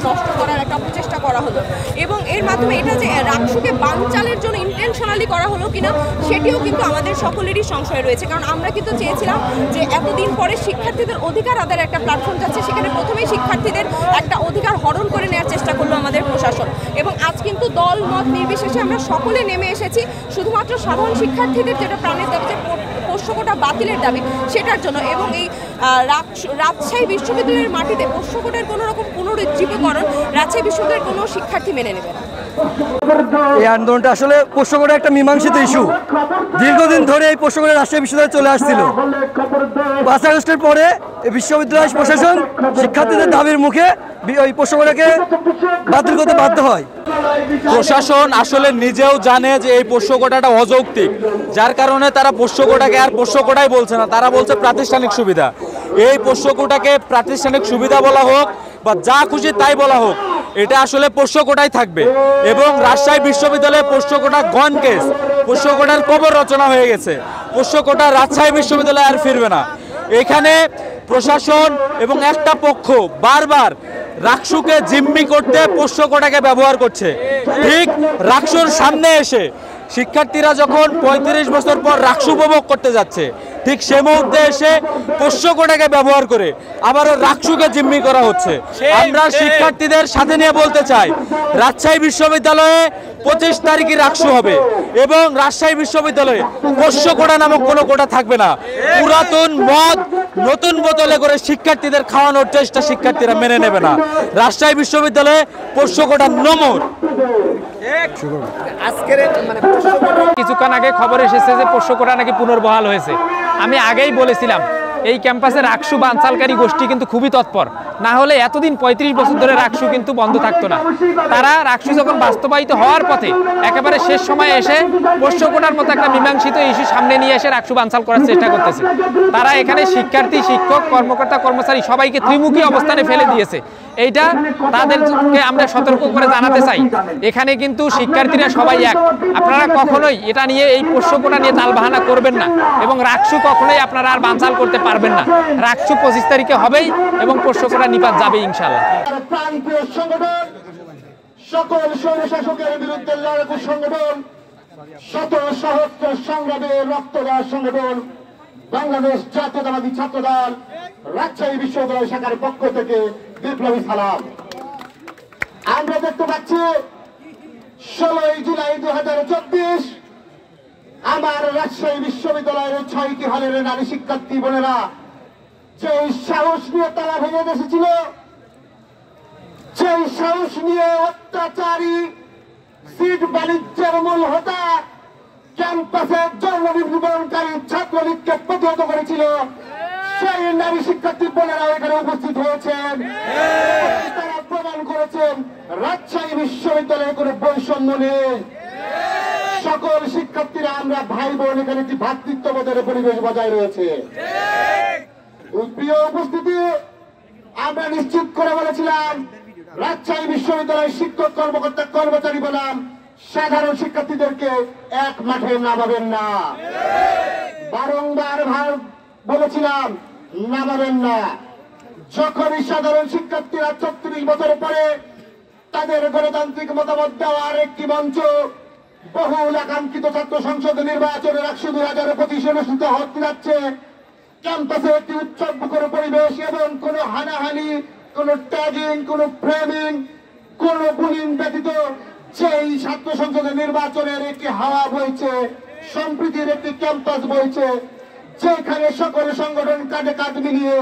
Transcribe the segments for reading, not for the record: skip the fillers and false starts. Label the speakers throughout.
Speaker 1: নষ্ট করার একটা প্রচেষ্টা করা হলো এবং এর মাধ্যমে এটা যে রাকসুকে বানচালের জন্য ইন্টেনশনালি করা হলো কিনা সেটিও কিন্তু আমাদের সকলেরই সংশয় রয়েছে। কারণ আমরা কিন্তু চেয়েছিলাম যে এতদিন পরে শিক্ষার্থীদের অধিকার আদায়ের একটা প্ল্যাটফর্ম যাচ্ছে, সেখানে প্রথমেই শিক্ষার্থীদের একটা অধিকার হরণ করে নেওয়ার চেষ্টা করলো আমাদের প্রশাসন। এবং আজ কিন্তু দল মত নির্বিশেষে আমরা সকলে নেমে এসেছি শুধুমাত্র সাধারণ শিক্ষার্থীদের যেটা প্রাণের দাবি, যে পোষ্য কোটা বাতিলের দাবি, সেটার জন্য। এবং এই রাজশাহী বিশ্ববিদ্যালয়ের মাটিতে পোষ্য কোটার কোনো রকম পুনরুজ্জীবীকরণ রাজশাহী বিশ্ববিদ্যালয়ের কোনো শিক্ষার্থী মেনে নেবে না।
Speaker 2: এই আন্দোলনটা আসলে পোষ্য কোটা একটা মীমাংসিত ইস্যু। দীর্ঘদিন ধরে এই পোষ্য কোটা রাজশাহী বিশ্ববিদ্যালয়ে চলে আসছিল। 5 আগস্টের পরে বিশ্ববিদ্যালয় প্রশাসন শিক্ষার্থীদের দাবির মুখে ওই পোষ্য কোটাকে বাতিল করতে বাধ্য হয়।
Speaker 3: প্রশাসন আসলে নিজেও জানে যে এই পোষ্য কোটাটা অযৌক্তিক, যার কারণে তারা পোষ্য কোটাকে আর পোষ্য কোটাই বলছে না, তারা বলছে প্রাতিষ্ঠানিক সুবিধা। এই পোষ্য কোটাকে প্রাতিষ্ঠানিক সুবিধা বলা হোক বা যা খুশি তাই বলা হোক, এটা আসলে পোষ্য কোটাই থাকবে। এবং রাজশাহী বিশ্ববিদ্যালয়ে পোষ্য কোটা গন কেস, পোষ্য কোটার কবর রচনা হয়ে গেছে। পোষ্য কোটা রাজশাহী বিশ্ববিদ্যালয়ে আর ফিরবে না। এখানে প্রশাসন এবং একটা পক্ষ বারবার রাকসুকে জিম্মি করতে পোষ্য কোটাকে ব্যবহার করছে। ঠিক রাকসুর সামনে এসে শিক্ষার্থীরা যখন 35 বছর পর রাকসু উপভোগ করতে যাচ্ছে, ঠিক সে মুহূর্তে এসে পোষ্য কোটাকে ব্যবহার করে আবারও রাকসুকে জিম্মি করা হচ্ছে। আমরা শিক্ষার্থীদের সাথে নিয়ে বলতে চাই, রাজশাহী বিশ্ববিদ্যালয়ে 25 তারিখে রাকসু হবে এবং রাজশাহী বিশ্ববিদ্যালয়ে পোষ্য কোটা নামক কোনো কোটা থাকবে না। পুরাতন মদ নতুন বোতলে করে শিক্ষার্থীদের খাওয়ানোর চেষ্টা শিক্ষার্থীরা মেনে নেবে না। রাজশাহী বিশ্ববিদ্যালয়ে পোষ্য কোটা নমর।
Speaker 4: কিছুক্ষণ আগে খবর এসেছে যে পোষ্য কোটা নাকি পুনর্বহাল হয়েছে। আমি আগেই বলেছিলাম এই ক্যাম্পাসে রাকসু বানচালকারী গোষ্ঠী কিন্তু খুবই তৎপর, না হলে এতদিন 35 বছর ধরে রাকসু কিন্তু বন্ধ থাকতো না। তারা রাকসু যখন বাস্তবায়িত হওয়ার পথে একেবারে শেষ সময়ে এসে পোষ্য কোটার মতো একটা মীমাংসিত ইস্যু সামনে নিয়ে এসে রাকসু বানচাল করার চেষ্টা করতেছে। তারা এখানে শিক্ষার্থী, শিক্ষক, কর্মকর্তা, কর্মচারী সবাইকে ত্রিমুখী অবস্থানে ফেলে দিয়েছে। এইটা তাদেরকে আমরা সতর্ক করে জানাতে চাই, এখানে কিন্তু শিক্ষার্থীরা সবাই এক। আপনারা কখনোই এটা নিয়ে, এই পোষ্য কোটা নিয়ে তালবাহানা করবেন না এবং রাকসু কখনোই আপনারা আর বানচাল করতে পারবেন না। রাকসু 25 তারিখে হবেই এবং পোষ্য কোটা নিপাত যাবে ইনশাআল্লাহ।
Speaker 5: সকল স্বৈরশাসকের বিরুদ্ধে লড়াকু সংগঠন, শত সহস্র সংগ্রামের রক্তদান সংগঠন বাংলাদেশ জাতীয়তাবাদী ছাত্রদল রাজশাহী বিশ্ববিদ্যালয় শাখার পক্ষ থেকে বিপ্লবী সালাম। আমরা দেখতে পাচ্ছি 16 জুলাই 2024 আমার রাজশাহী বিশ্ববিদ্যালয়ের 6টি হলের নারী শিক্ষার্থী বোনেরা যে সাহস নিয়ে তারা ভেঙে এসেছিল, সেই সাহস নিয়ে অত্যাচারী সিট বাণিজ্যের মূল হোতা ক্যাম্পাসে যৌন নির্যাতনকারী ছাত্রলীগকে প্রতিহত করেছিল, সেই নারী শিক্ষার্থী বোনেরা এখানে উপস্থিত হয়েছেন। তারা প্রমাণ করেছেন রাজশাহী বিশ্ববিদ্যালয়ে কোনো বৈষম্য নেই। সকল শিক্ষার্থীরা আমরা ভাই বোন, এখানে একটি ভ্রাতৃত্ববোধের পরিবেশ বজায় রয়েছে। প্রিয় উপস্থিতি, আমরা নিশ্চিত করে বলেছিলাম রাজশাহী বিশ্ববিদ্যালয়ের শিক্ষক, কর্মকর্তা, কর্মচারী বনাম সাধারণ শিক্ষার্থীদেরকে এক মাঠে নামাবেন না। বারংবার বলেছিলাম নামাবেন না। যখনই সাধারণ শিক্ষার্থীরা 36 বছর পরে তাদের গণতান্ত্রিক মতামত দেওয়ার একটি মঞ্চ, বহুল আকাঙ্ক্ষিত ছাত্র সংসদ নির্বাচনের 2025 অনুষ্ঠিত হতে যাচ্ছে, ক্যাম্পাসে একটি উৎসব মুখর পরিবেশ এবং কোন হানাহানি, কোন ট্যাগিং, কোন ফ্রেমিং, কোন বুলিং ব্যতীত সেই ছাত্র সংসদের নির্বাচনের একটি হাওয়া বইছে, সম্প্রীতির একটি ক্যাম্পাস বইছে, যেখানে সকল সংগঠন কাঁধে কাঁধ মিলিয়ে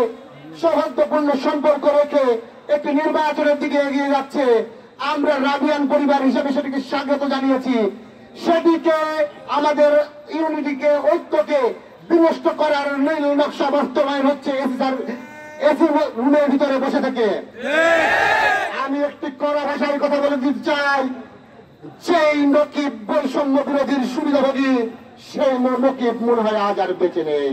Speaker 5: সৌহার্দ্যপূর্ণ সম্পর্ক রেখে একটি নির্বাচনের দিকে এগিয়ে যাচ্ছে। আমরা রাবিয়ান পরিবার হিসেবে সেটিকে স্বাগত জানিয়েছি। সেটিকে, আমাদের ইউনিটিকে, ঐক্যকে বিনষ্ট করার নীল নকশা বাস্তবায়ন হচ্ছে এসি রুমের ভিতরে বসে থেকে। আমি একটি কড়া ভাষার কথা বলে দিতে চাই, সেই নকিব বৈষম্য বিরোধীর সুবিধাভোগী, সেই নকিব মনে হয় আজ আর বেঁচে নেই।